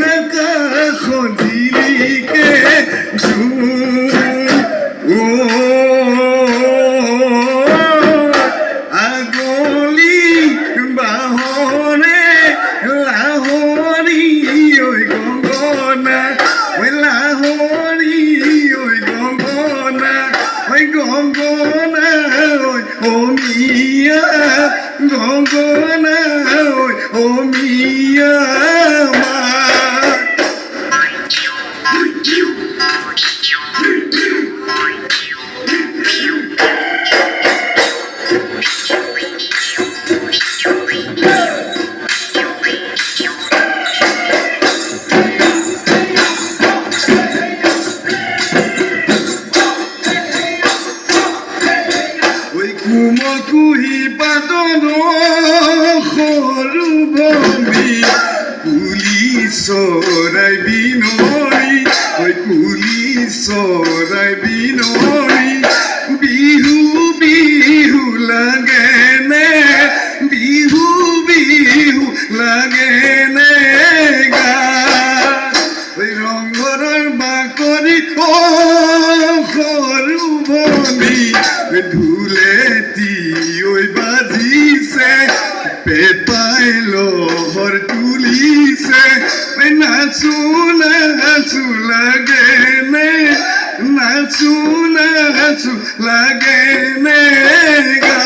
रखा खोजिली के ओ আগলি বাহরে লাহরি ওই গঙ্গনা ওই লাহরি ওই গঙ্গনা ওই গঙ্গনা ওই ও মিয়া গঙ্গনা ওই ও মিয়া কুমকুহি পাতন সৰু বম্বী কুলি চৰাই বিনৰি ঐ কুলি চৰাই বিনৰি বিহু বিহু লাগেনে বিহু বিহু লাগেনে গা ঐ ৰঙৰৰ বাকৰি সৰু বম্বী ঢুলেটি ওই বাজিছে পেপাই লহর তুলিছে নাচু নাচু লাগে নে নাচু নাচু লাগে নে গা